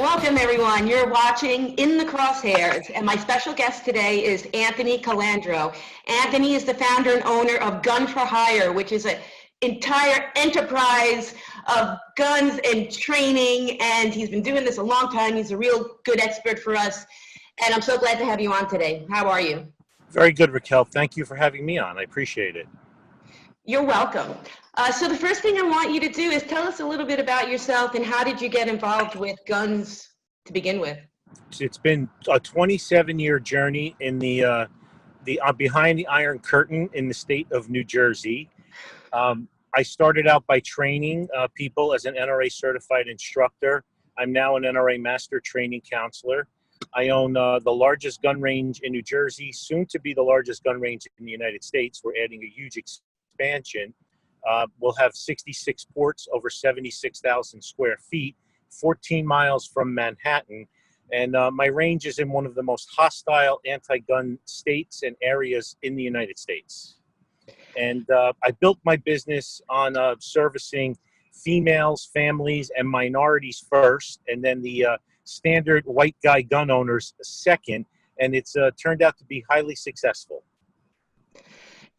Welcome everyone. You're watching In the Crosshairs, and my special guest today is Anthony Colandro. Anthony is the founder and owner of Gun for Hire, which is an entire enterprise of guns and training, and he's been doing this a long time. He's a real good expert for us, and I'm so glad to have you on today. How are you? Very good, Raquel. Thank you for having me on. I appreciate it. You're welcome. So the first thing I want you to do is tell us a little bit about yourself and how did you get involved with guns to begin with? It's been a 27-year journey in the behind the Iron Curtain in the state of New Jersey. I started out by training people as an NRA certified instructor. I'm now an NRA master training counselor. I own the largest gun range in New Jersey, soon to be the largest gun range in the United States. We're adding a huge expansion. We'll have 66 ports, over 76,000 square feet, 14 miles from Manhattan. And my range is in one of the most hostile anti-gun states and areas in the United States. And I built my business on servicing females, families, and minorities first, and then the standard white guy gun owners second. And it's turned out to be highly successful.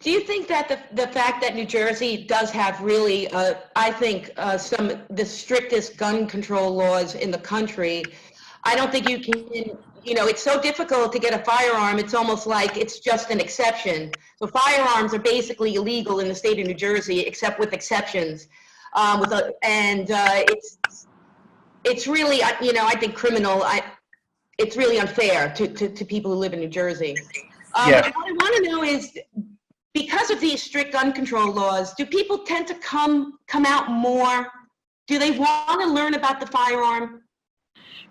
Do you think that the fact that New Jersey does have really, I think, some of the strictest gun control laws in the country, I don't think you can, it's so difficult to get a firearm, it's almost like it's just an exception. So firearms are basically illegal in the state of New Jersey, except with exceptions. It's really, I think criminal, it's really unfair to people who live in New Jersey. Yeah. But what I want to know is, because of these strict gun control laws, do people tend to come out more? Do they want to learn about the firearm?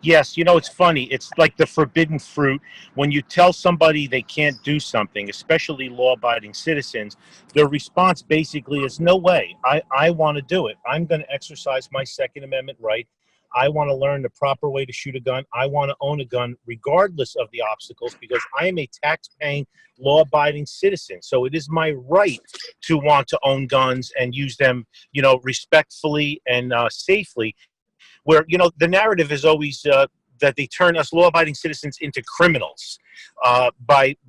Yes, it's funny. It's like the forbidden fruit. When you tell somebody they can't do something, especially law-abiding citizens, their response basically is, no way, I want to do it. I'm going to exercise my Second Amendment right. I want to learn the proper way to shoot a gun. I want to own a gun regardless of the obstacles because I am a tax-paying, law-abiding citizen. So it is my right to want to own guns and use them, respectfully and safely. Where, the narrative is always that they turn us law-abiding citizens into criminals.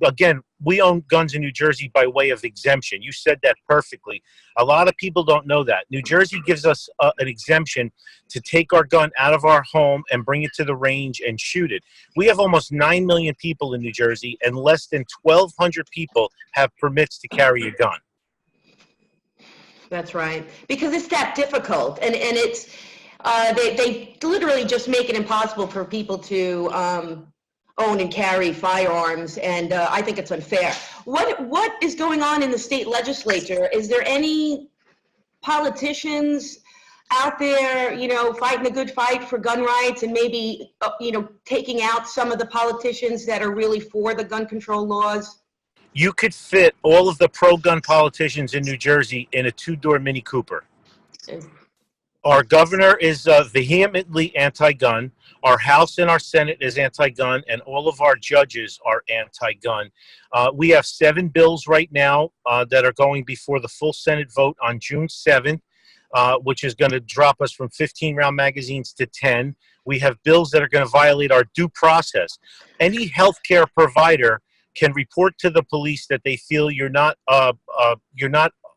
Again, we own guns in New Jersey by way of exemption. You said that perfectly. A lot of people don't know that. New Jersey gives us an exemption to take our gun out of our home and bring it to the range and shoot it. We have almost 9 million people in New Jersey, and less than 1,200 people have permits to carry a gun. That's right, because it's that difficult, and it's they literally just make it impossible for people to own and carry firearms, and I think it's unfair. What is going on in the state legislature? Is there any politicians out there, fighting a good fight for gun rights and maybe, taking out some of the politicians that are really for the gun control laws? You could fit all of the pro-gun politicians in New Jersey in a two-door Mini Cooper. Our governor is vehemently anti-gun. Our House and our Senate is anti-gun, and all of our judges are anti-gun. We have 7 bills right now that are going before the full Senate vote on June 7th, which is going to drop us from 15-round magazines to 10. We have bills that are going to violate our due process. Any healthcare provider can report to the police that they feel you're not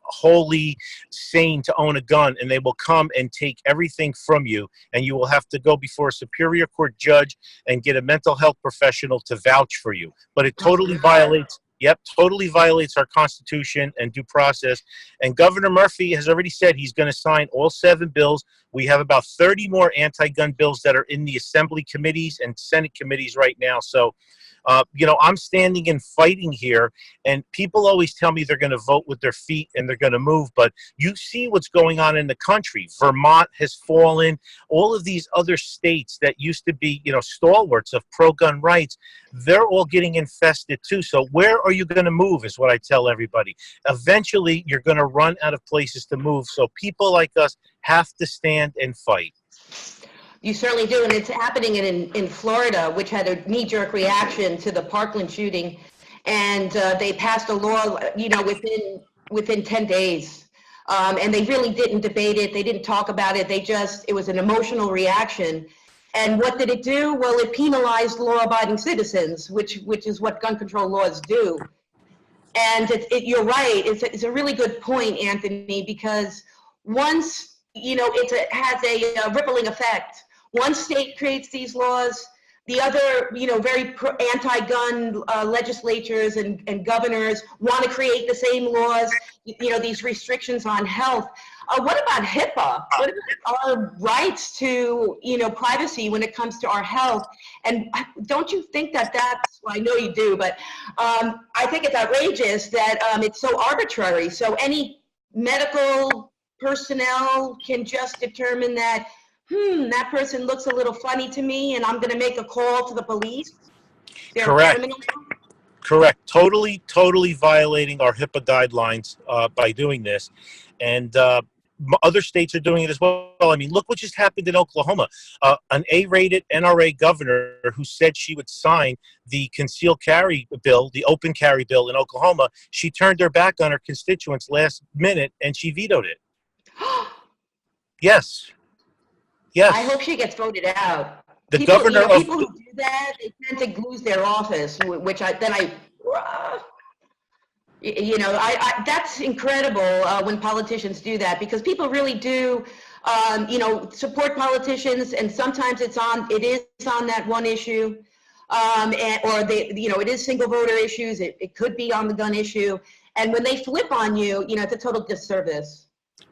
wholly sane to own a gun, and they will come and take everything from you, and you will have to go before a Superior Court judge and get a mental health professional to vouch for you. But it totally violates our Constitution and due process. And Governor Murphy has already said he's going to sign all 7 bills. We have about 30 more anti-gun bills that are in the Assembly committees and Senate committees right now. So I'm standing and fighting here, and people always tell me they're going to vote with their feet and they're going to move, but you see what's going on in the country. Vermont has fallen. All of these other states that used to be, stalwarts of pro-gun rights, they're all getting infested too. So where are you going to move is what I tell everybody. Eventually, you're going to run out of places to move, so people like us have to stand and fight. You certainly do, and it's happening in Florida, which had a knee-jerk reaction to the Parkland shooting, and they passed a law, within 10 days, and they really didn't debate it. They didn't talk about it. It was an emotional reaction, And what did it do? Well, it penalized law-abiding citizens, which is what gun control laws do. And you're right, it's a really good point, Anthony, because once, it has a rippling effect. One state creates these laws, the other, very anti-gun legislatures and governors want to create the same laws, these restrictions on health. What about HIPAA? What about our rights to, privacy when it comes to our health? And don't you think well, I know you do, but I think it's outrageous that it's so arbitrary. So any medical personnel can just determine that, that person looks a little funny to me, and I'm going to make a call to the police. They're Correct. criminal. Correct. Totally violating our HIPAA guidelines by doing this. And other states are doing it as well. I mean, look what just happened in Oklahoma. An A-rated NRA governor who said she would sign the concealed carry bill, the open carry bill in Oklahoma, she turned her back on her constituents last minute and she vetoed it. Yes. Yes. I hope she gets voted out. The people, governor of people who do that, they tend to lose their office, which that's incredible when politicians do that, because people really do, support politicians, and sometimes it is on that one issue, it is single voter issues. It could be on the gun issue, and when they flip on you, it's a total disservice.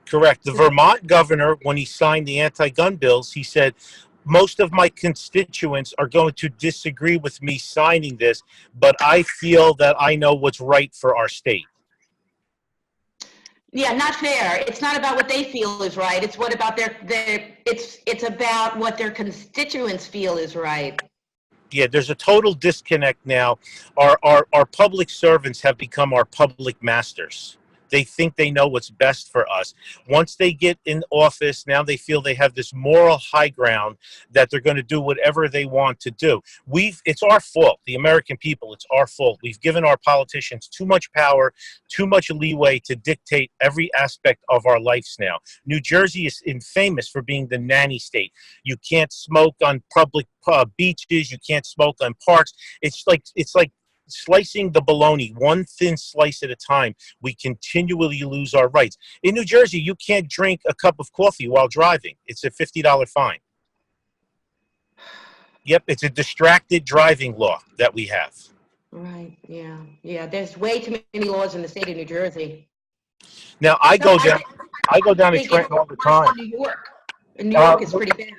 Correct. The Vermont governor, when he signed the anti-gun bills, he said, most of my constituents are going to disagree with me signing this, but I feel that I know what's right for our state. Yeah, not fair. It's not about what they feel is right. It's what about it's about what their constituents feel is right. Yeah, there's a total disconnect now. Our public servants have become our public masters. They think they know what's best for us. Once they get in office, now they feel they have this moral high ground that they're going to do whatever they want to do. It's our fault, the American people, it's our fault. We've given our politicians too much power, too much leeway to dictate every aspect of our lives now. New Jersey is infamous for being the nanny state. You can't smoke on public beaches, you can't smoke on parks. It's like slicing the bologna one thin slice at a time. We continually lose our rights. In New Jersey, you can't drink a cup of coffee while driving. It's a $50 fine. Yep, it's a distracted driving law that we have. Right, yeah. There's way too many laws in the state of New Jersey. Now, I go down to Trenton all the time. New York. In New York, it's pretty bad.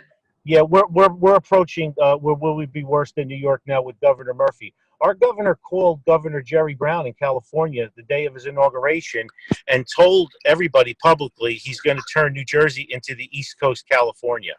Yeah, we're approaching will we be worse than New York now with Governor Murphy. Our governor called Governor Jerry Brown in California the day of his inauguration and told everybody publicly he's going to turn New Jersey into the East Coast California.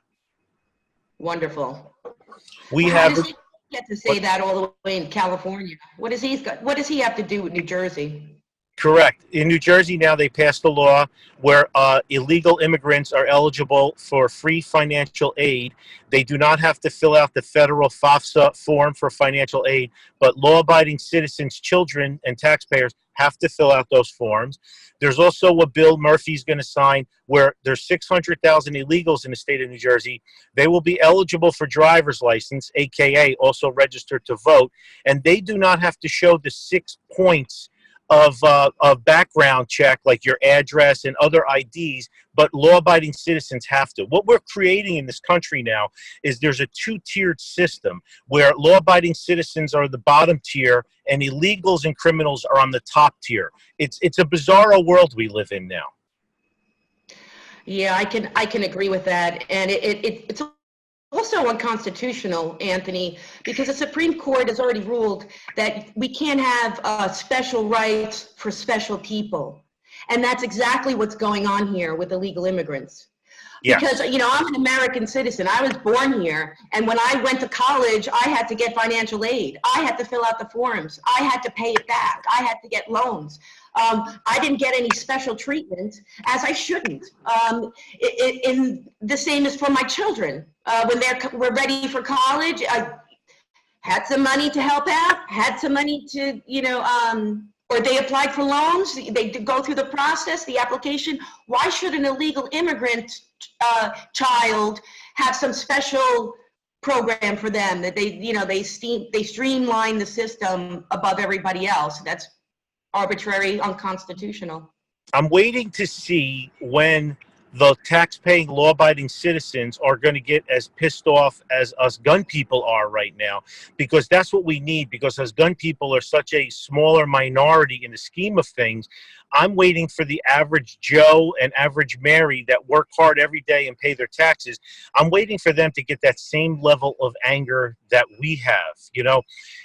Wonderful. How does he get to say that all the way in California? What does he have to do with New Jersey? Correct. In New Jersey now, they passed a law where illegal immigrants are eligible for free financial aid. They do not have to fill out the federal FAFSA form for financial aid, but law-abiding citizens, children, and taxpayers have to fill out those forms. There's also a bill Murphy's going to sign where there's 600,000 illegals in the state of New Jersey. They will be eligible for driver's license, AKA also registered to vote, and they do not have to show the 6 points of background check, like your address and other IDs, but law-abiding citizens have to. What we're creating in this country now is there's a two-tiered system where law-abiding citizens are the bottom tier and illegals and criminals are on the top tier. It's a bizarro world we live in now. Yeah, I can agree with that, and it's also unconstitutional, Anthony, because the Supreme Court has already ruled that we can't have special rights for special people. And that's exactly what's going on here with illegal immigrants. Yeah. Because, I'm an American citizen. I was born here. And when I went to college, I had to get financial aid. I had to fill out the forms. I had to pay it back. I had to get loans. I didn't get any special treatment, as I shouldn't. The same is for my children. When we're ready for college, I had some money to help out, had some money to, or they applied for loans, they go through the process, the application. Why should an illegal immigrant child have some special program for them, that they streamline the system above everybody else. That's arbitrary, unconstitutional. I'm waiting to see when the tax-paying, law-abiding citizens are going to get as pissed off as us gun people are right now, because that's what we need, because us gun people are such a smaller minority in the scheme of things. I'm waiting for the average Joe and average Mary that work hard every day and pay their taxes. I'm waiting for them to get that same level of anger that we have. You know,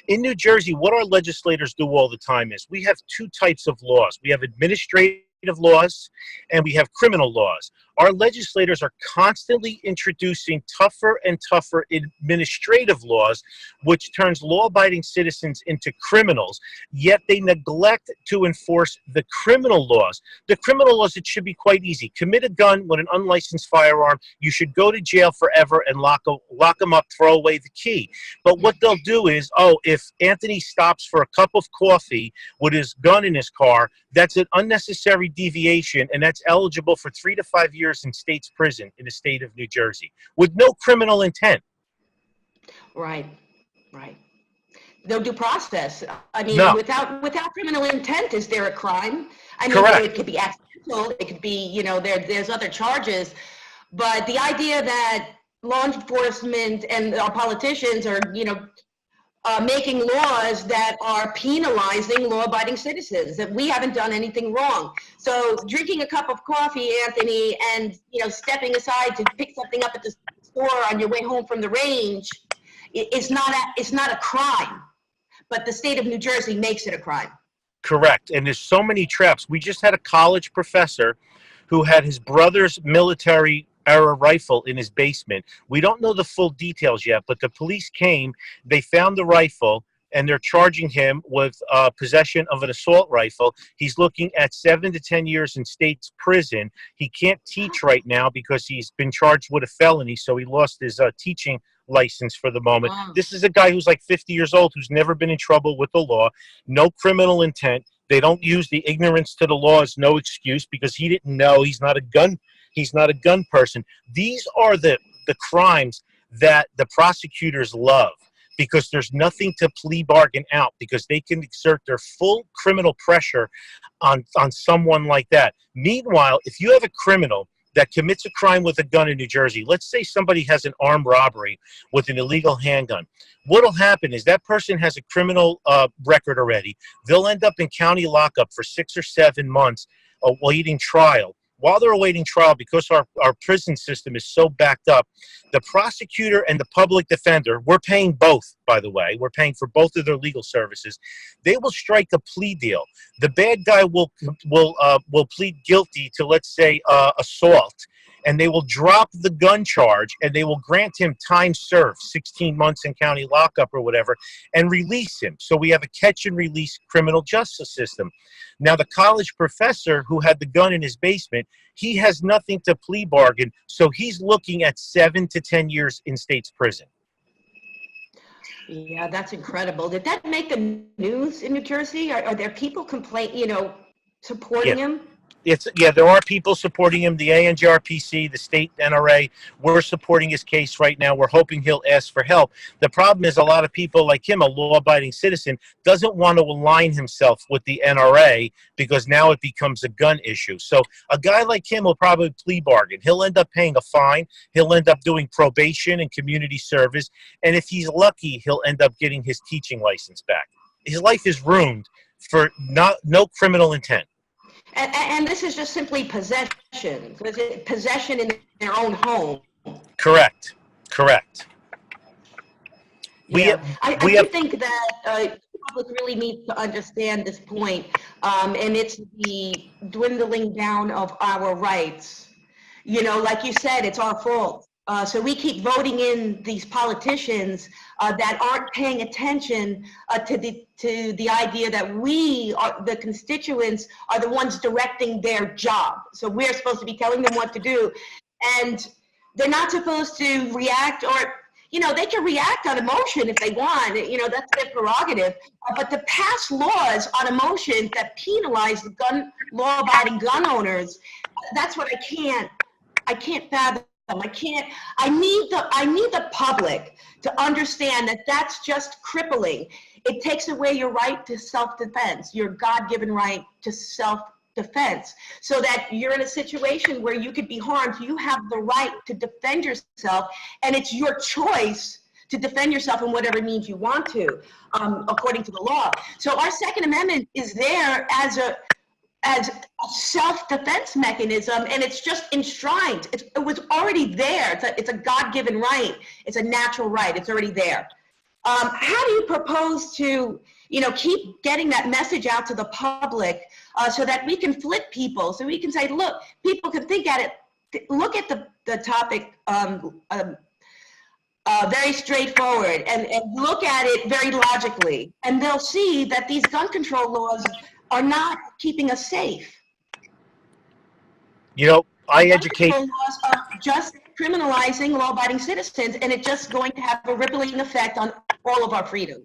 in New Jersey, what our legislators do all the time is we have two types of laws. We have administrative laws and we have criminal laws. Our legislators are constantly introducing tougher and tougher administrative laws, which turns law-abiding citizens into criminals, yet they neglect to enforce the criminal laws. The criminal laws, it should be quite easy. Commit a gun with an unlicensed firearm, you should go to jail forever and lock them up, throw away the key. But what they'll do is, oh, if Anthony stops for a cup of coffee with his gun in his car, that's an unnecessary deviation, and that's eligible for 3 to 5 years in state's prison in the state of New Jersey with no criminal intent. Right. No due process. I mean, no. without criminal intent, is there a crime? I mean, Correct. It could be accidental. It could be, there's other charges. But the idea that law enforcement and our politicians are, making laws that are penalizing law-abiding citizens, that we haven't done anything wrong. So drinking a cup of coffee, Anthony, and stepping aside to pick something up at the store on your way home from the range, it's not a crime. But the state of New Jersey makes it a crime. Correct. And there's so many traps. We just had a college professor who had his brother's military era rifle in his basement. We don't know the full details yet, but the police came, they found the rifle, and they're charging him with possession of an assault rifle. He's looking at 7 to 10 years in state's prison. He can't teach right now because he's been charged with a felony, so he lost his teaching license for the moment. Wow. This is a guy who's like 50 years old, who's never been in trouble with the law, no criminal intent. They don't use the ignorance to the law as no excuse because he didn't know. He's not a gun person. These are the crimes that the prosecutors love, because there's nothing to plea bargain out, because they can exert their full criminal pressure on someone like that. Meanwhile, if you have a criminal that commits a crime with a gun in New Jersey, let's say somebody has an armed robbery with an illegal handgun, what'll happen is that person has a criminal record already. They'll end up in county lockup for 6 or 7 months awaiting trial. While they're awaiting trial, because our prison system is so backed up, the prosecutor and the public defender, we're paying both, by the way, we're paying for both of their legal services, they will strike a plea deal. The bad guy will plead guilty to, let's say, assault, and they will drop the gun charge, and they will grant him time served, 16 months in county lockup or whatever, and release him. So we have a catch and release criminal justice system. Now, the college professor who had the gun in his basement, he has nothing to plea bargain, so he's looking at 7 to 10 years in state's prison. Yeah, that's incredible. Did that make the news in New Jersey? Are there people supporting him? There are people supporting him. The ANJRPC, the state NRA, we're supporting his case right now. We're hoping he'll ask for help. The problem is a lot of people like him, a law-abiding citizen, doesn't want to align himself with the NRA because now it becomes a gun issue. So a guy like him will probably plea bargain. He'll end up paying a fine. He'll end up doing probation and community service. And if he's lucky, he'll end up getting his teaching license back. His life is ruined for no criminal intent. And this is just simply possession in their own home. Correct. I do think that the public really needs to understand this point, and it's the dwindling down of our rights. Like you said, it's our fault. So we keep voting in these politicians that aren't paying attention to the idea that we, the constituents, are the ones directing their job. So we're supposed to be telling them what to do, and they're not supposed to react, or they can react on emotion if they want. That's their prerogative. But to pass laws on emotion that penalize the law-abiding gun owners, that's what I can't fathom. I need the public to understand that that's just crippling. It takes away your right to self-defense, your God-given right to self-defense, so that you're in a situation where you could be harmed. You have the right to defend yourself, and it's your choice to defend yourself in whatever means you want to, according to the law. So our Second Amendment is there as a self-defense mechanism, and it's just enshrined. It was already there. It's a God-given right. It's a natural right. It's already there. How do you propose to, keep getting that message out to the public so that we can flip people, so we can say, look, people can think at it, look at the topic very straightforward, and look at it very logically, and they'll see that these gun control laws are not keeping us safe. I educate. Gun control laws are just criminalizing law-abiding citizens, and it's just going to have a rippling effect on all of our freedoms.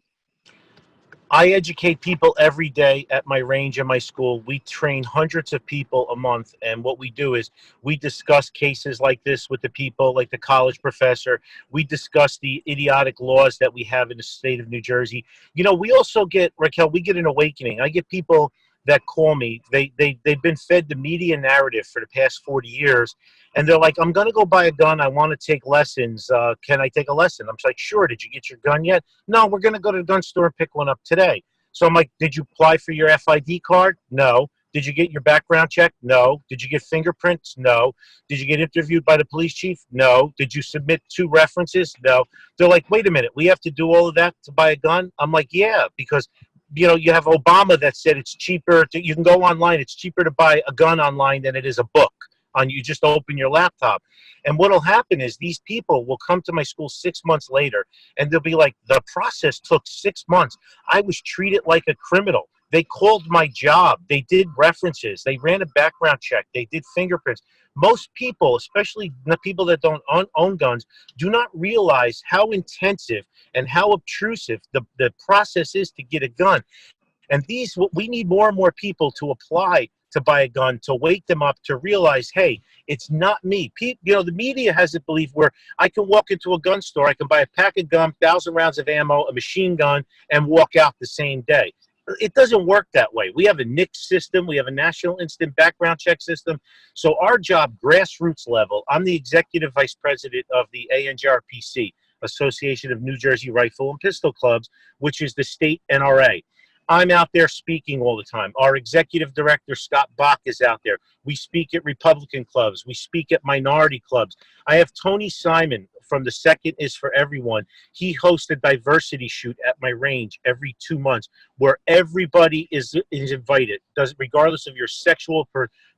I educate people every day at my range and my school. We train hundreds of people a month, and what we do is we discuss cases like this with the people, like the college professor. We discuss the idiotic laws that we have in the state of New Jersey. We also get, Raquel, we get an awakening. I get people that call me. They've been fed the media narrative for the past 40 years, and they're like, I'm going to go buy a gun. I want to take lessons. Can I take a lesson? I'm like, sure. Did you get your gun yet? No, we're going to go to the gun store and pick one up today. So I'm like, did you apply for your FID card? No. Did you get your background check? No. Did you get fingerprints? No. Did you get interviewed by the police chief? No. Did you submit 2 references? No. They're like, wait a minute, we have to do all of that to buy a gun? I'm like, yeah, because you have Obama that said it's cheaper you can go online. It's cheaper to buy a gun online than it is a book. You just open your laptop. And what'll happen is these people will come to my school 6 months later, and they'll be like, the process took 6 months. I was treated like a criminal. They called my job. They did references. They ran a background check. They did fingerprints. Most people, especially the people that don't own guns, do not realize how intensive and how obtrusive the process is to get a gun. And we need more and more people to apply to buy a gun, to wake them up, to realize, hey, it's not me. The media has a belief where I can walk into a gun store, I can buy a pack of gum, 1,000 rounds of ammo, a machine gun, and walk out the same day. It doesn't work that way. We have a NICS system. We have a National Instant Background Check system. So our job, grassroots level, I'm the executive vice president of the ANJRPC, Association of New Jersey Rifle and Pistol Clubs, which is the state NRA. I'm out there speaking all the time. Our executive director, Scott Bach, is out there. We speak at Republican clubs. We speak at minority clubs. I have Tony Simon from The Second Is For Everyone. He hosts a diversity shoot at my range every 2 months where everybody is invited, regardless of your sexual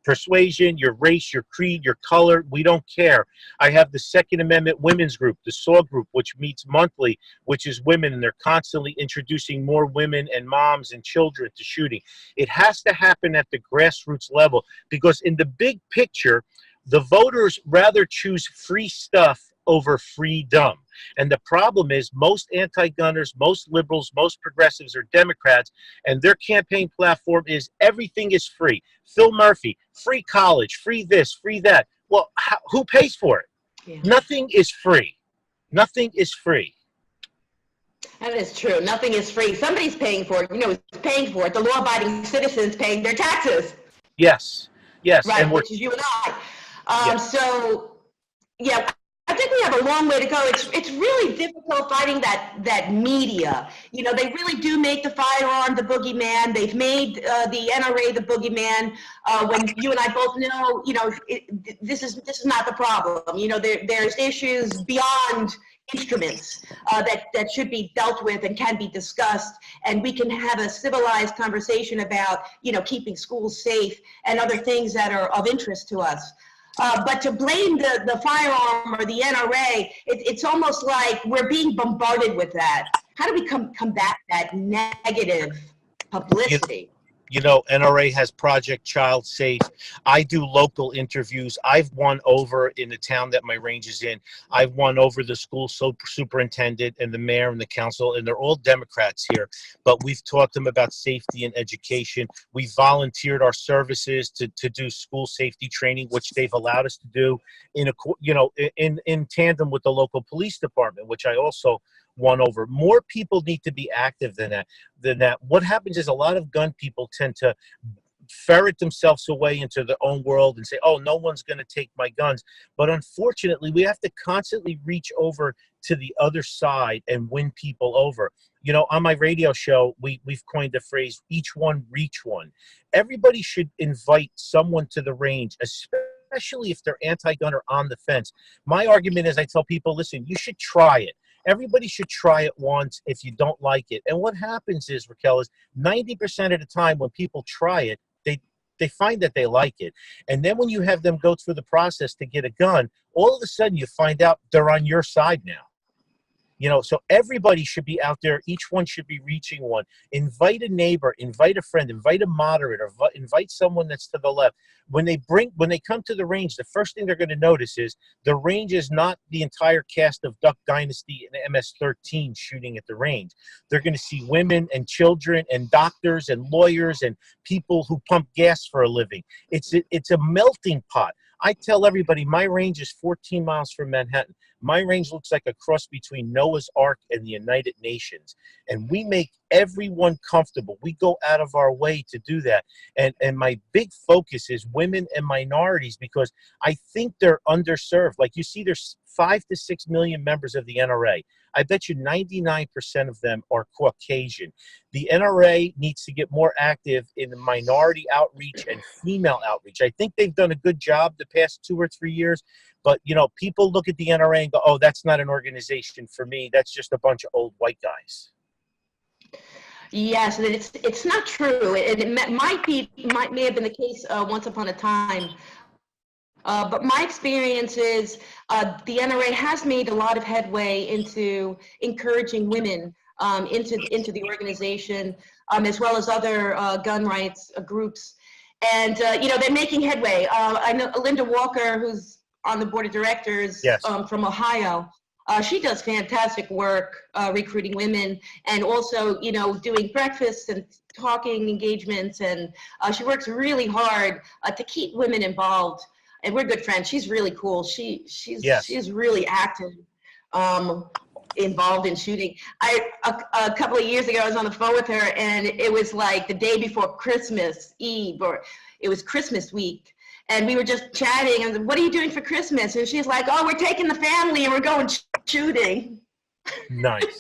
persuasion, your race, your creed, your color. We don't care. I have the Second Amendment Women's Group, the SAW Group, which meets monthly, which is women, and they're constantly introducing more women and moms and children to shooting. It has to happen at the grassroots level, because in the big picture, the voters rather choose free stuff over freedom. And the problem is most anti-gunners, most liberals, most progressives are Democrats, and their campaign platform is everything is free. Phil Murphy, free college, free this, free that. Well, who pays for it? Yeah. Nothing is free. Nothing is free. That is true. Nothing is free. Somebody's paying for it. Who's paying for it? The law-abiding citizens paying their taxes. Yes. Yes. Right, and which is you and I. Yes. So, yeah, I think we have a long way to go. It's really difficult fighting that media. They really do make the firearm the boogeyman. They've made the NRA the boogeyman. When you and I both know, this is not the problem. There's issues beyond instruments that should be dealt with and can be discussed, and we can have a civilized conversation about keeping schools safe and other things that are of interest to us. But to blame the firearm or the NRA, it's almost like we're being bombarded with that. How do we combat that negative publicity? You know, NRA has Project Child Safe. I do local interviews. I've won over in the town that my range is in. I've won over the school superintendent and the mayor and the council, and they're all Democrats here. But we've taught them about safety and education. We volunteered our services to do school safety training, which they've allowed us to do in tandem with the local police department, which I also won over. More people need to be active than that. What happens is a lot of gun people tend to ferret themselves away into their own world and say, oh, no one's going to take my guns. But unfortunately, we have to constantly reach over to the other side and win people over. You know, on my radio show, we've coined the phrase, each one, reach one. Everybody should invite someone to the range, especially if they're anti-gun or on the fence. My argument is I tell people, listen, you should try it. Everybody should try it once if you don't like it. And what happens is, Raquel, is 90% of the time when people try it, they find that they like it. And then when you have them go through the process to get a gun, all of a sudden you find out they're on your side now. You know, so everybody should be out there. Each one should be reaching one. Invite a neighbor, invite a friend, invite a moderator, invite someone that's to the left. When they come to the range, the first thing they're going to notice is the range is not the entire cast of Duck Dynasty and MS-13 shooting at the range. They're going to see women and children and doctors and lawyers and people who pump gas for a living. It's a melting pot. I tell everybody my range is 14 miles from Manhattan. My range looks like a cross between Noah's Ark and the United Nations. And we make everyone comfortable. We go out of our way to do that. And my big focus is women and minorities because I think they're underserved. Like you see, there's 5 to 6 million members of the NRA. I bet you 99% of them are Caucasian. The NRA needs to get more active in the minority outreach and female outreach. I think they've done a good job the past 2 or 3 years, but you know, people look at the NRA and go, oh, that's not an organization for me. That's just a bunch of old white guys. Yes, and it's not true. It may have been the case once upon a time. But my experience is the NRA has made a lot of headway into encouraging women into the organization, as well as other gun rights groups. And, you know, they're making headway. I know Linda Walker, who's on the board of directors, yes, from Ohio. She does fantastic work recruiting women and also, you know, doing breakfasts and talking engagements. And she works really hard to keep women involved. And we're good friends. She's really cool. She's really active, involved in shooting. A couple of years ago, I was on the phone with her, and it was like the day before Christmas Eve, or it was Christmas week, and we were just chatting. And what are you doing for Christmas? And she's like, "Oh, we're taking the family and we're going shooting." Nice.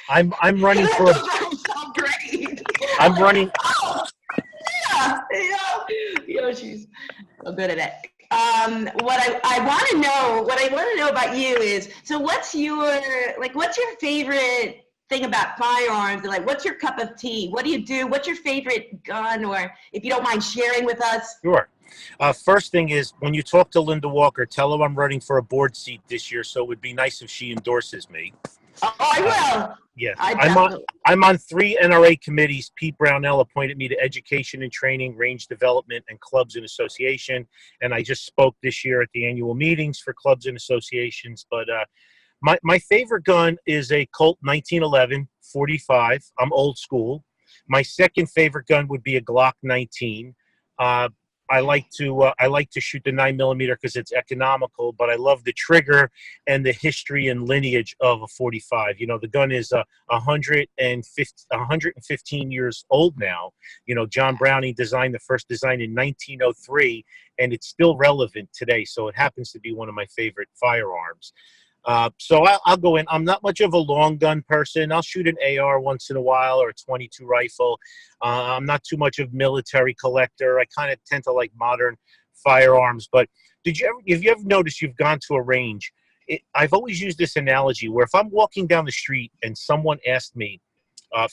I'm running for. So great. I'm running. Oh, yeah. You know, she's so good at it. What I want to know about you is, so what's your favorite thing about firearms? Like, what's your cup of tea? What do you do? What's your favorite gun? Or if you don't mind sharing with us. Sure. First thing is, when you talk to Linda Walker, tell her I'm running for a board seat this year, so it would be nice if she endorses me. Oh, I will. Yes, I'm on 3 NRA committees. Pete Brownell appointed me to Education and Training, Range Development, and Clubs and Association. And I just spoke this year at the annual meetings for clubs and associations. But my favorite gun is a Colt 1911 45. I'm old school. My second favorite gun would be a Glock 19. I like to shoot the 9mm because it's economical, but I love the trigger and the history and lineage of a 45. You know, the gun is 115 years old now. You know, John Browning designed the first design in 1903, and it's still relevant today. So it happens to be one of my favorite firearms. So I'll go in. I'm not much of a long gun person. I'll shoot an AR once in a while or a 22 rifle. I'm not too much of military collector. I kind of tend to like modern firearms. But have you ever noticed you've gone to a range? I've always used this analogy where if I'm walking down the street and someone asked me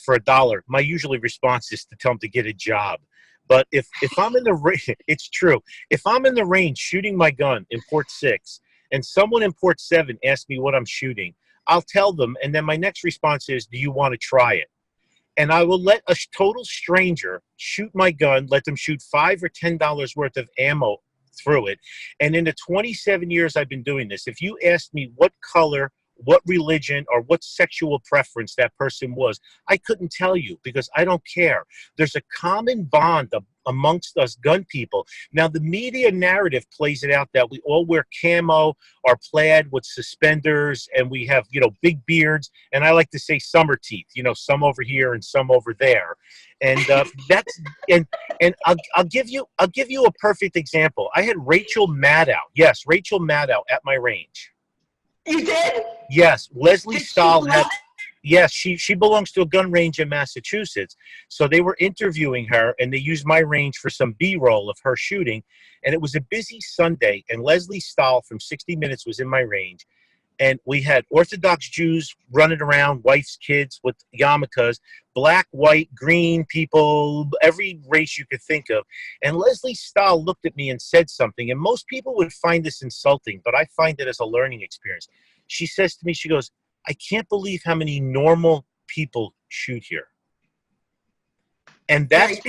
for $1, my usually response is to tell them to get a job. But if I'm in the range, it's true. If I'm in the range shooting my gun in Port 6, and someone in Port 7 asks me what I'm shooting, I'll tell them, and then my next response is, do you want to try it? and I will let a total stranger shoot my gun, let them shoot $5 or $10 worth of ammo through it. And in the 27 years I've been doing this, if you asked me what color, what religion, or what sexual preference that person was, I couldn't tell you because I don't care. There's a common bond amongst us gun people. Now, the media narrative plays it out that we all wear camo, are plaid with suspenders, and we have, big beards. And I like to say summer teeth, some over here and some over there. And and I'll give you a perfect example. I had Rachel Maddow. Yes, Rachel Maddow at my range. You did? Yes, Leslie Stahl had. Yes, she belongs to a gun range in Massachusetts. So they were interviewing her, and they used my range for some B-roll of her shooting. And it was a busy Sunday, and Leslie Stahl from 60 Minutes was in my range. And we had Orthodox Jews running around, wives, kids with yarmulkes, black, white, green people, every race you could think of. And Leslie Stahl looked at me and said something, and most people would find this insulting, but I find it as a learning experience. She says to me, she goes, "I can't believe how many normal people shoot here." And that's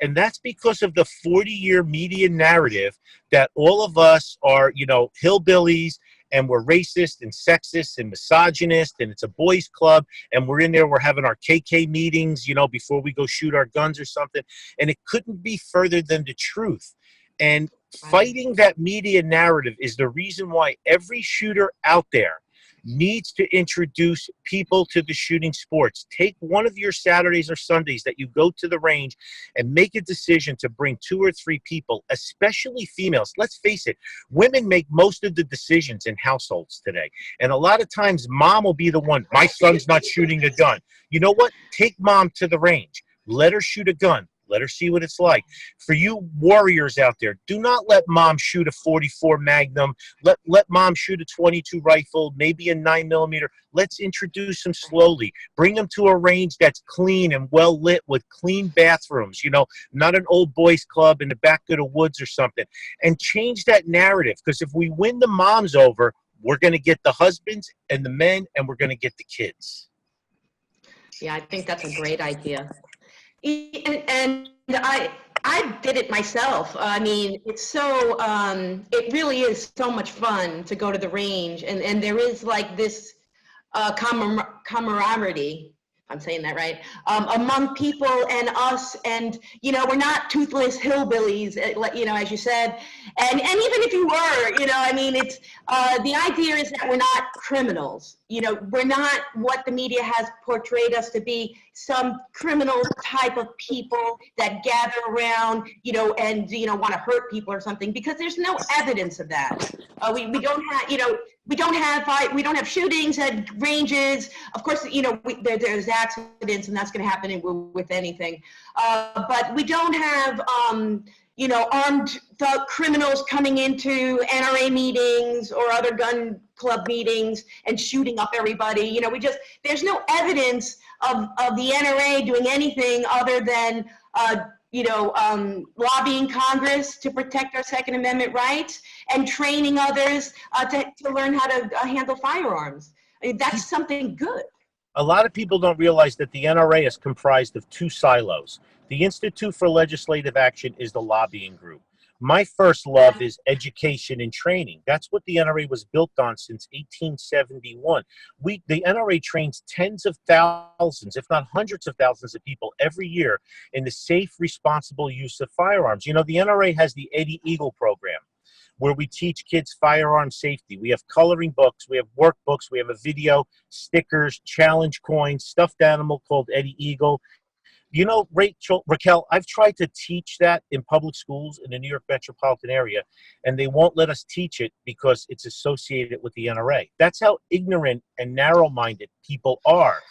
and that's because of the 40-year media narrative that all of us are, hillbillies, and we're racist and sexist and misogynist, and it's a boys club, and we're in there, we're having our KK meetings, before we go shoot our guns or something. And it couldn't be further than the truth. And fighting that media narrative is the reason why every shooter out there needs to introduce people to the shooting sports. Take one of your Saturdays or Sundays that you go to the range and make a decision to bring 2 or 3 people, especially females. Let's face it, women make most of the decisions in households today. And a lot of times mom will be the one, my son's not shooting a gun. You know what? Take mom to the range. Let her shoot a gun. Let her see what it's like. For you warriors out there, do not let mom shoot a 44 Magnum. Let mom shoot a 22 rifle, maybe a 9mm. Let's introduce them slowly. Bring them to a range that's clean and well lit with clean bathrooms, not an old boys club in the back of the woods or something. And change that narrative, because if we win the moms over, we're going to get the husbands and the men, and we're going to get the kids. Yeah, I think that's a great idea. And I did it myself. I mean, it's so, it really is so much fun to go to the range, and there is like this camaraderie, if I'm saying that right, among people and us, and, we're not toothless hillbillies, as you said, and even if you were, I mean, it's, the idea is that we're not criminals. We're not what the media has portrayed us to be, some criminal type of people that gather around, and, want to hurt people or something, because there's no evidence of that. We don't have, we don't have shootings at ranges. Of course, there's accidents, and that's going to happen with anything. But we don't have, armed criminals coming into NRA meetings or other gun club meetings and shooting up everybody. There's no evidence of the NRA doing anything other than, lobbying Congress to protect our Second Amendment rights and training others to learn how to handle firearms. I mean, that's something good. A lot of people don't realize that the NRA is comprised of 2 silos. The Institute for Legislative Action is the lobbying group. My first love is education and training. That's what the NRA was built on since 1871. The NRA trains tens of thousands, if not hundreds of thousands of people every year in the safe, responsible use of firearms. The NRA has the Eddie Eagle program, where we teach kids firearm safety. We have coloring books, we have workbooks, we have a video, stickers, challenge coins, stuffed animal called Eddie Eagle. Raquel, I've tried to teach that in public schools in the New York metropolitan area, and they won't let us teach it because it's associated with the NRA. That's how ignorant and narrow-minded people are.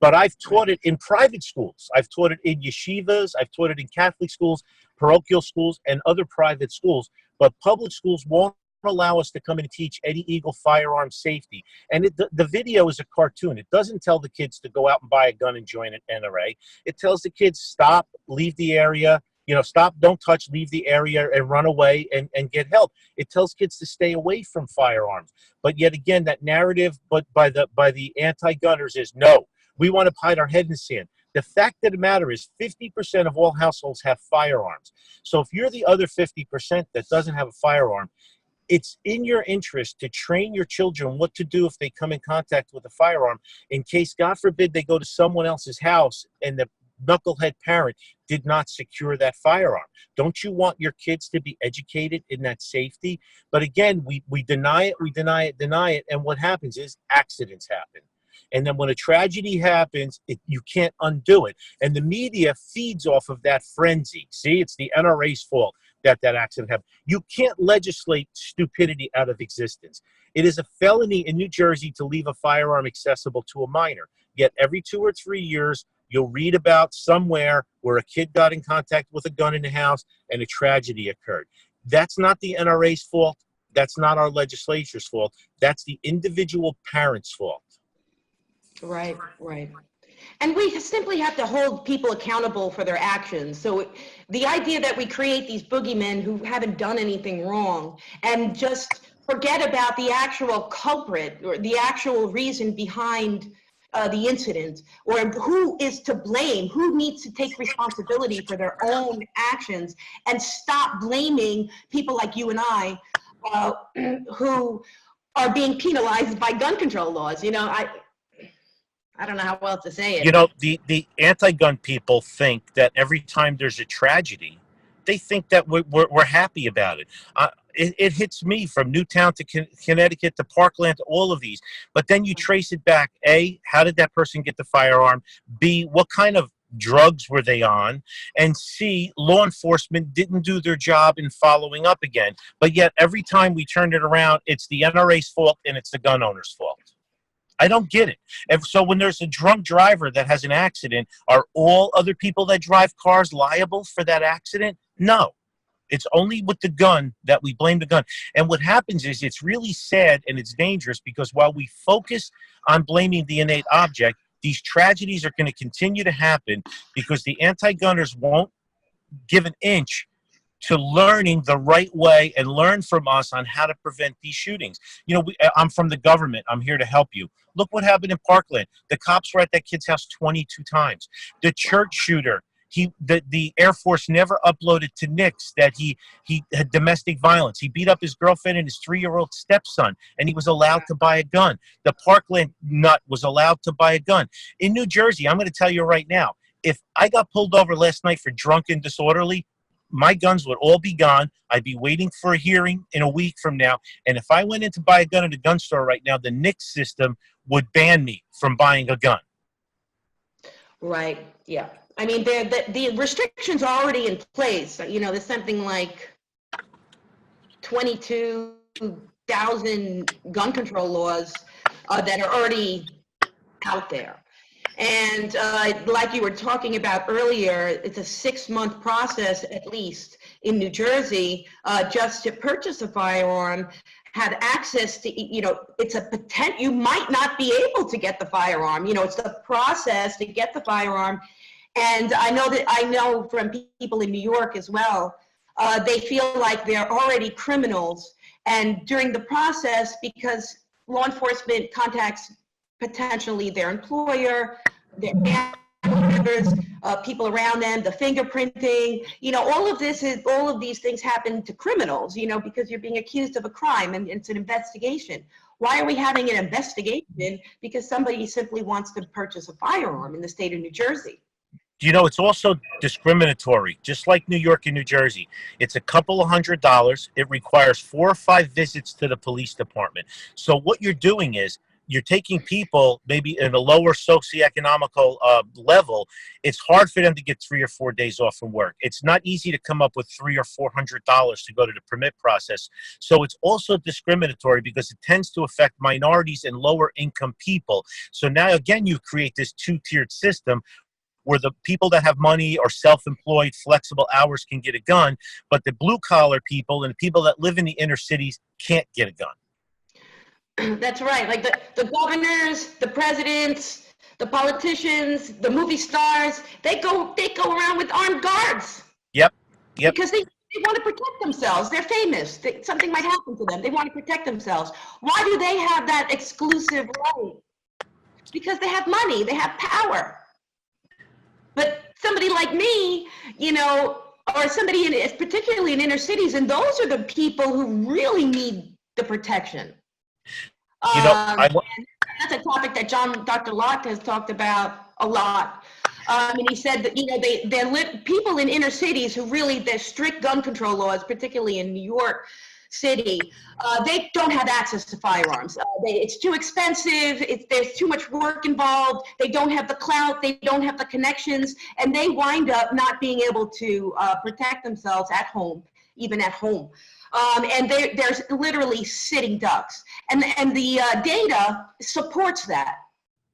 But I've taught it in private schools. I've taught it in yeshivas. I've taught it in Catholic schools, parochial schools, and other private schools. But public schools won't allow us to come in and teach Eddie Eagle firearm safety. And the video is a cartoon. It doesn't tell the kids to go out and buy a gun and join an NRA. It tells the kids, stop, leave the area, stop, don't touch, leave the area, and run away and get help. It tells kids to stay away from firearms. But yet again, that narrative, but by the anti-gunners is, no, We want to hide our head in the sand. The fact of the matter is 50% of all households have firearms. So if you're the other 50% that doesn't have a firearm, it's in your interest to train your children what to do if they come in contact with a firearm, in case, God forbid, they go to someone else's house and the knucklehead parent did not secure that firearm. Don't you want your kids to be educated in that safety? But again, we deny it, we deny it, deny it. And what happens is accidents happen. And then when a tragedy happens, you can't undo it. And the media feeds off of that frenzy. See, it's the NRA's fault that accident happened. You can't legislate stupidity out of existence. It is a felony in New Jersey to leave a firearm accessible to a minor. Yet every 2 or 3 years, you'll read about somewhere where a kid got in contact with a gun in the house and a tragedy occurred. That's not the NRA's fault. That's not our legislature's fault. That's the individual parent's fault. Right, right. And we simply have to hold people accountable for their actions. So the idea that we create these boogeymen who haven't done anything wrong and just forget about the actual culprit or the actual reason behind the incident, or who is to blame, who needs to take responsibility for their own actions, and stop blaming people like you and I who are being penalized by gun control laws. You know, I don't know how else to say it. You know, the anti-gun people think that every time there's a tragedy, they think that we're happy about it. It hits me from Newtown to Connecticut to Parkland to all of these. But then you trace it back. A, how did that person get the firearm? B, what kind of drugs were they on? And C, law enforcement didn't do their job in following up again. But yet every time we turn it around, it's the NRA's fault and it's the gun owner's fault. I don't get it. And so when there's a drunk driver that has an accident, are all other people that drive cars liable for that accident? No. It's only with the gun that we blame the gun. And what happens is it's really sad and it's dangerous, because while we focus on blaming the innate object, these tragedies are going to continue to happen because the anti-gunners won't give an inch to learning the right way and learn from us on how to prevent these shootings. You know, I'm from the government. I'm here to help you. Look what happened in Parkland. The cops were at that kid's house 22 times. The church shooter, the Air Force never uploaded to NICS that he had domestic violence. He beat up his girlfriend and his 3-year-old stepson, and he was allowed to buy a gun. The Parkland nut was allowed to buy a gun. In New Jersey, I'm going to tell you right now, if I got pulled over last night for drunk and disorderly, my guns would all be gone. I'd be waiting for a hearing in a week from now. And if I went in to buy a gun at a gun store right now, the NICS system would ban me from buying a gun. Right, yeah. I mean, the restrictions are already in place. You know, there's something like 22,000 gun control laws that are already out there. And like you were talking about earlier, it's a 6-month process, at least in New Jersey, just to purchase a firearm, have access to, you know, it's a potential, you might not be able to get the firearm. You know, it's the process to get the firearm. And I know from people in New York as well, they feel like they're already criminals. And during the process, because law enforcement contacts potentially their employer, their family members, people around them, the fingerprinting, you know, all of these things happen to criminals, you know, because you're being accused of a crime and it's an investigation. Why are we having an investigation? Because somebody simply wants to purchase a firearm in the state of New Jersey. You know, it's also discriminatory, just like New York and New Jersey. It's a couple of $100. It requires 4 or 5 visits to the police department. So what you're doing is you're taking people maybe in a lower socioeconomical level. It's hard for them to get 3 or 4 days off from work. It's not easy to come up with $300 or $400 to go to the permit process. So it's also discriminatory because it tends to affect minorities and lower income people. So now again, you create this 2-tiered system where the people that have money or self-employed, flexible hours can get a gun, but the blue-collar people and the people that live in the inner cities can't get a gun. That's right. Like the governors, the presidents, the politicians, the movie stars, they go around with armed guards. Yep. Because they want to protect themselves. They're famous. Something might happen to them. They want to protect themselves. Why do they have that exclusive right? because they have money, they have power. But somebody like me, you know, or somebody particularly in inner cities, and those are the people who really need the protection. You know, And that's a topic that Dr. Locke has talked about a lot. And he said that, you know, people in inner cities who really, there's strict gun control laws, particularly in New York City, they don't have access to firearms. It's too expensive. There's too much work involved. They don't have the clout. They don't have the connections, and they wind up not being able to protect themselves at home, even at home. And there's literally sitting ducks, and the data supports that.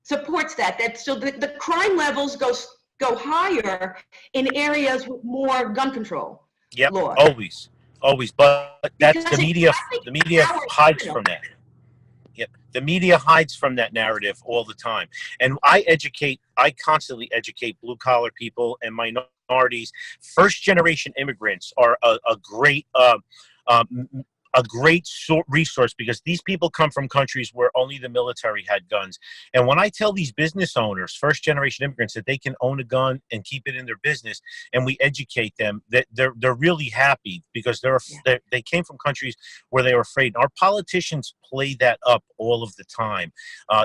So the crime levels go higher in areas with more gun control. Yep, laws. always. But that's Because the media hides from that. Yep, the media hides from that narrative all the time. And I constantly educate blue collar people and minorities. First generation immigrants are a great resource, because these people come from countries where only the military had guns. And when I tell these business owners, first generation immigrants, that they can own a gun and keep it in their business, and we educate them, that they're really happy, because they came from countries where they were afraid. Our politicians play that up all of the time.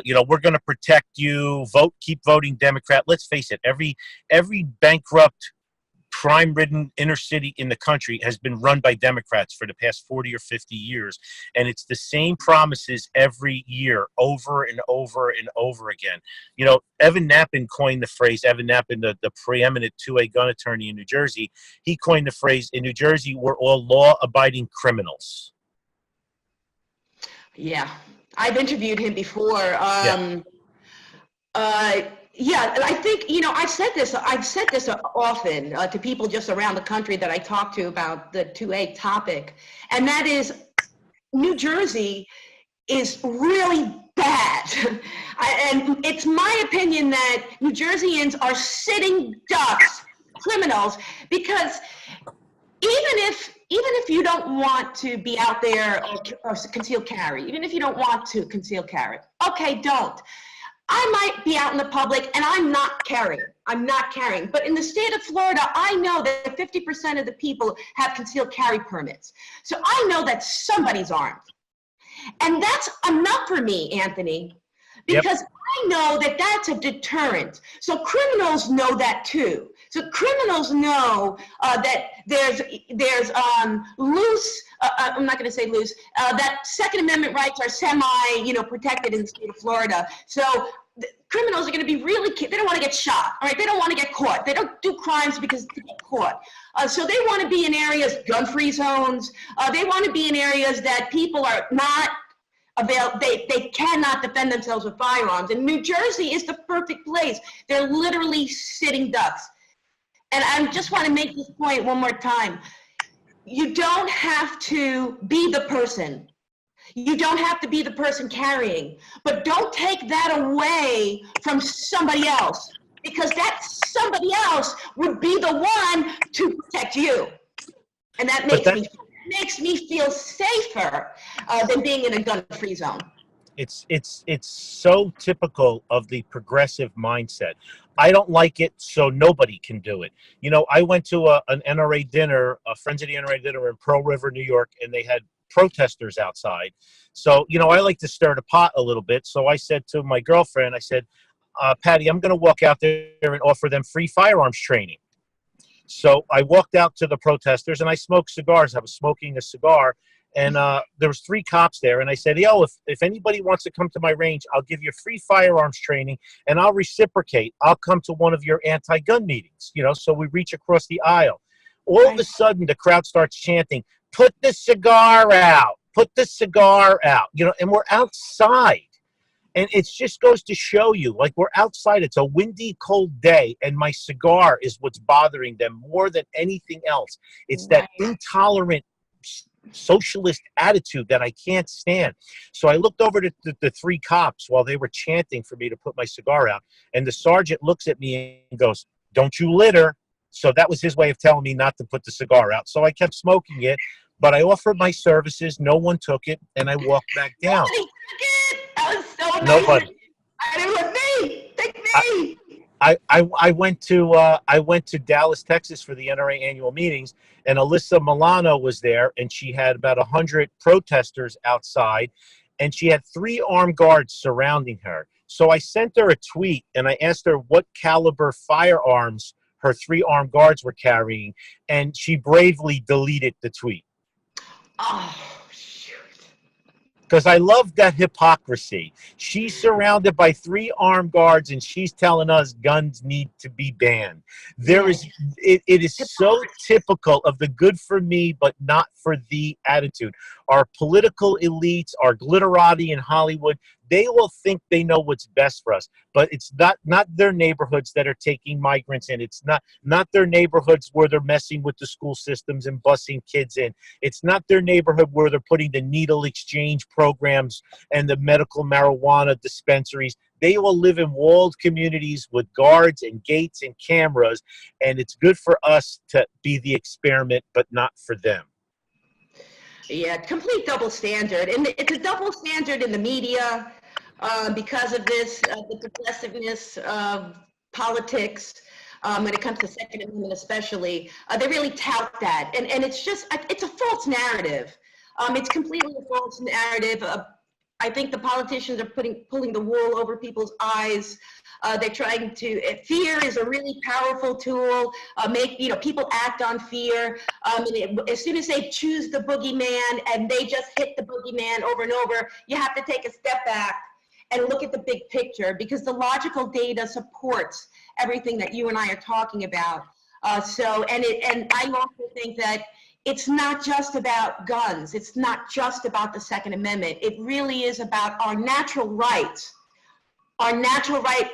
You know, we're going to protect you, keep voting Democrat. Let's face it, every bankrupt, crime-ridden inner city in the country has been run by Democrats for the past 40 or 50 years. And it's the same promises every year, over and over and over again. You know, Evan Nappen coined the phrase, Evan Nappen, the preeminent 2A gun attorney in New Jersey, he coined the phrase, in New Jersey, we're all law-abiding criminals. Yeah, I've interviewed him before. Yeah, I think, you know, I've said this often to people just around the country that I talk to about the 2A topic, and that is, New Jersey is really bad. And it's my opinion that New Jerseyans are sitting ducks, criminals, because even if you don't want to be out there or conceal carry, even if you don't want to conceal carry, okay, don't. I might be out in the public and I'm not carrying. But in the state of Florida, I know that 50% of the people have concealed carry permits. So I know that somebody's armed. And that's enough for me, Anthony, because I know that that's a deterrent. So criminals know that too. So criminals know that there's loose, I'm not going to say loose, that Second Amendment rights are protected in the state of Florida. So criminals are going to be really, they don't want to get shot, all right? They don't want to get caught. They don't do crimes because they get caught. So they want to be in areas, gun-free zones. They want to be in areas that people are not they cannot defend themselves with firearms. And New Jersey is the perfect place. They're literally sitting ducks. And I just want to make this point one more time. You don't have to be the person. You don't have to be the person carrying, but don't take that away from somebody else, because that somebody else would be the one to protect you. And that makes me feel safer than being in a gun-free zone. It's so typical of the progressive mindset. I don't like it, so nobody can do it. You know, I went to an NRA dinner, Friends of the NRA dinner in Pearl River, New York, and they had protesters outside. So, you know, I like to stir the pot a little bit. So I said to my girlfriend, I said, Patty, I'm going to walk out there and offer them free firearms training. So I walked out to the protesters and I smoked cigars. I was smoking a cigar, and there was 3 cops there. And I said, yo, if anybody wants to come to my range, I'll give you free firearms training and I'll reciprocate. I'll come to one of your anti-gun meetings, you know, so we reach across the aisle. All of a sudden, the crowd starts chanting, put the cigar out, put the cigar out, you know, and we're outside. And it just goes to show you, like, we're outside. It's a windy, cold day, and my cigar is what's bothering them more than anything else. It's that intolerant socialist attitude that I can't stand. So I looked over to the 3 cops while they were chanting for me to put my cigar out, and the sergeant looks at me and goes, don't you litter. So that was his way of telling me not to put the cigar out. So I kept smoking it, but I offered my services. No one took it, and I walked back down. Nobody took it. That was so nice. Nobody. I didn't want to I went to Dallas, Texas for the NRA annual meetings, and Alyssa Milano was there, and she had about 100 protesters outside, and she had 3 armed guards surrounding her. So I sent her a tweet, and I asked her what caliber firearms her 3 armed guards were carrying, and she bravely deleted the tweet. Oh, shoot. Because I love that hypocrisy. She's surrounded by 3 armed guards, and she's telling us guns need to be banned. It is so typical of the good for me, but not for thee attitude. Our political elites, our glitterati in Hollywood, they will think they know what's best for us, but it's not their neighborhoods that are taking migrants in. It's not their neighborhoods where they're messing with the school systems and busing kids in. It's not their neighborhood where they're putting the needle exchange programs and the medical marijuana dispensaries. They will live in walled communities with guards and gates and cameras, and it's good for us to be the experiment, but not for them. Yeah, complete double standard. And it's a double standard in the media because of this, the progressiveness of politics when it comes to Second Amendment especially. They really tout that. And it's just, it's a false narrative. It's completely a false narrative. I think the politicians are pulling the wool over people's eyes. They're trying to, fear is a really powerful tool, people act on fear. As soon as they choose the boogeyman and they just hit the boogeyman over and over, you have to take a step back and look at the big picture, because the logical data supports everything that you and I are talking about. And I also think that it's not just about guns. It's not just about the Second Amendment. It really is about our natural rights, our natural right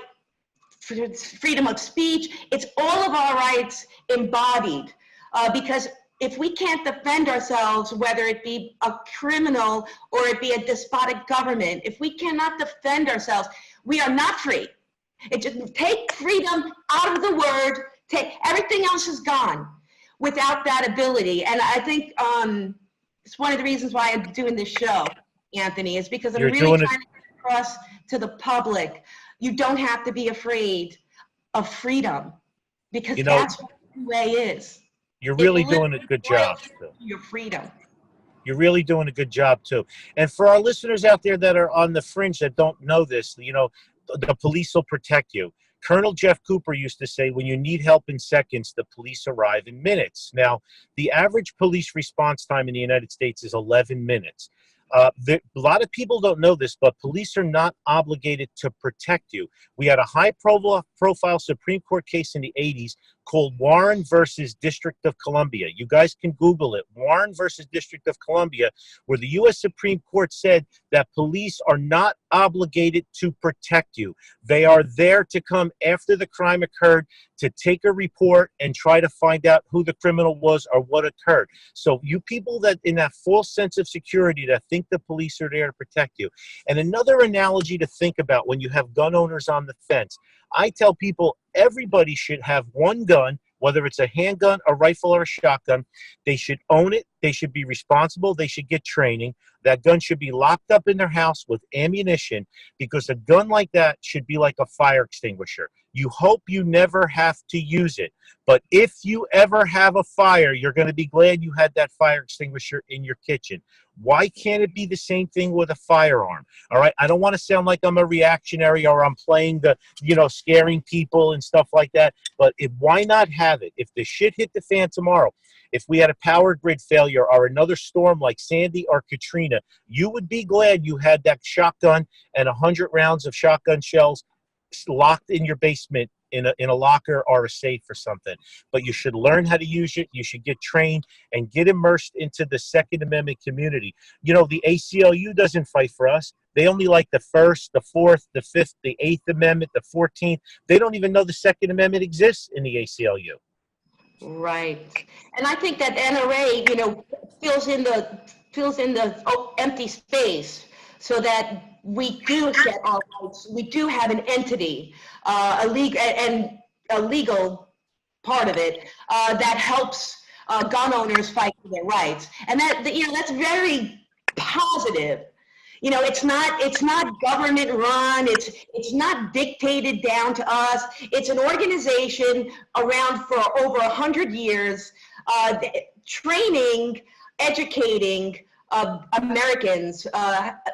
for freedom of speech. It's all of our rights embodied, because if we can't defend ourselves, whether it be a criminal or it be a despotic government, if we cannot defend ourselves, we are not free. It just take freedom out of the word, everything else is gone without that ability. And I think it's one of the reasons why I'm doing this show, Anthony, is because I'm really trying to get across to the public. You don't have to be afraid of freedom, because that's what the way is. You're really doing a good job. Your freedom. You're really doing a good job too. And for our listeners out there that are on the fringe that don't know this, the police will protect you. Colonel Jeff Cooper used to say, when you need help in seconds, the police arrive in minutes. Now, the average police response time in the United States is 11 minutes. A lot of people don't know this, but police are not obligated to protect you. We had a high-profile Supreme Court case in the 80s called Warren versus District of Columbia. You guys can Google it, Warren versus District of Columbia, where the U.S. Supreme Court said that police are not obligated to protect you. They are there to come after the crime occurred to take a report and try to find out who the criminal was or what occurred. So you people that in that false sense of security that think the police are there to protect you. And another analogy to think about when you have gun owners on the fence, I tell people everybody should have one gun, whether it's a handgun, a rifle, or a shotgun. They should own it. They should be responsible. They should get training. That gun should be locked up in their house with ammunition, because a gun like that should be like a fire extinguisher. You hope you never have to use it. But if you ever have a fire, you're going to be glad you had that fire extinguisher in your kitchen. Why can't it be the same thing with a firearm? All right. I don't want to sound like I'm a reactionary or I'm playing the, scaring people and stuff like that. But why not have it? If the shit hit the fan tomorrow, if we had a power grid failure or another storm like Sandy or Katrina, you would be glad you had that shotgun and 100 rounds of shotgun shells locked in your basement in a locker or a safe or something. But you should learn how to use it. You should get trained and get immersed into the Second Amendment community. The ACLU doesn't fight for us. They only like the First, the Fourth, the Fifth, the Eighth Amendment, the 14th. They don't even know the Second Amendment exists in the ACLU. Right. And I think that NRA, fills in the empty space so that we do get our rights. We do have an entity, a legal part of it that helps gun owners fight for their rights, and that's very positive. You know, it's not government run. It's not dictated down to us. It's an organization around for over 100 years, training, educating Americans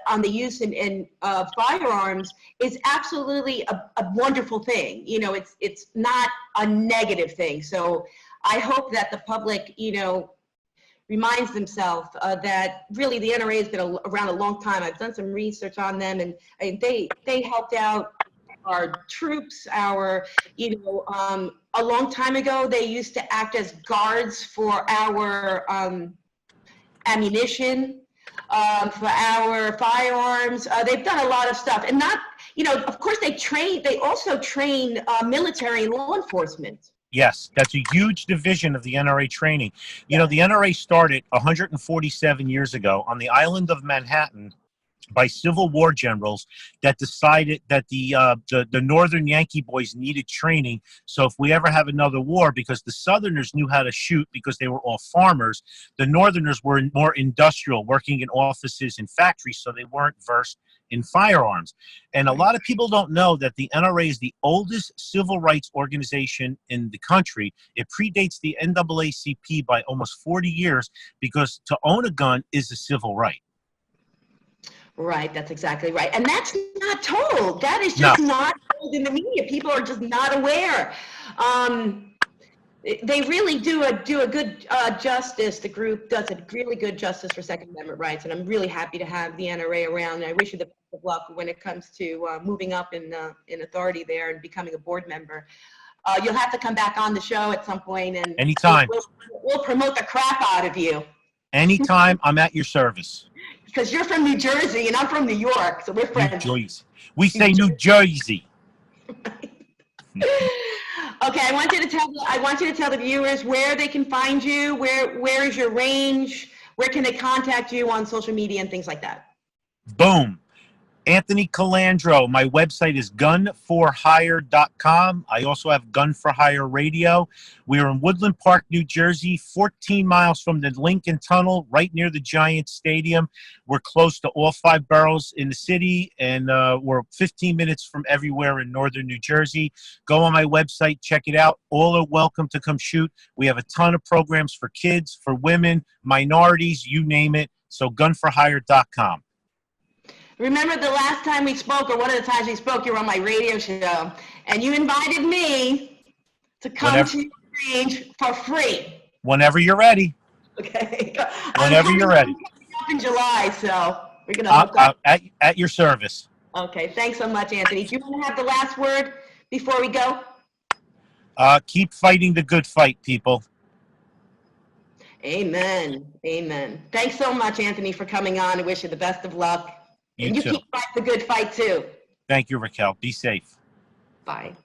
on the use in firearms is absolutely a wonderful thing. You know, it's not a negative thing. So I hope that the public, you know, reminds themselves that really the NRA has been around a long time. I've done some research on them, and they helped out our troops, you know, a long time ago. They used to act as guards for our ammunition, for our firearms. They've done a lot of stuff, and not, you know, of course they also train military and law enforcement. Yes, that's a huge division of the NRA training. You know, the NRA started 147 years ago on the island of Manhattan by Civil War generals that decided that the Northern Yankee boys needed training. So if we ever have another war, because the Southerners knew how to shoot because they were all farmers, the Northerners were more industrial, working in offices and factories, so they weren't versed in firearms. And a lot of people don't know that the NRA is the oldest civil rights organization in the country. It predates the NAACP by almost 40 years because to own a gun is a civil right. Right, that's exactly right. And that's not told. That is just not told in the media. People are just not aware. They really do a good justice. The group does a really good justice for Second Amendment rights, and I'm really happy to have the NRA around. And I wish you the best of luck when it comes to moving up in authority there and becoming a board member. You'll have to come back on the show at some point, and anytime we'll promote the crap out of you. Anytime, I'm at your service. Because you're from New Jersey and I'm from New York, so we're friends. New Jersey. We say New Jersey. Okay, I want you to tell the viewers where they can find you. Where is your range? Where can they contact you on social media and things like that? Boom. Anthony Colandro. My website is gunforhire.com. I also have Gun for Hire Radio. We are in Woodland Park, New Jersey, 14 miles from the Lincoln Tunnel, right near the Giants Stadium. We're close to all 5 boroughs in the city, and we're 15 minutes from everywhere in northern New Jersey. Go on my website, check it out. All are welcome to come shoot. We have a ton of programs for kids, for women, minorities, you name it. So gunforhire.com. Remember the last time we spoke, or one of the times we spoke, you were on my radio show, and you invited me to come to your range for free. Whenever you're ready. Okay. Whenever you're ready. Up in July, so we're going to hook up. At your service. Okay. Thanks so much, Anthony. Do you want to have the last word before we go? Keep fighting the good fight, people. Amen. Amen. Thanks so much, Anthony, for coming on. I wish you the best of luck. You and you too. keep fighting the good fight, too. Thank you, Raquel. Be safe. Bye.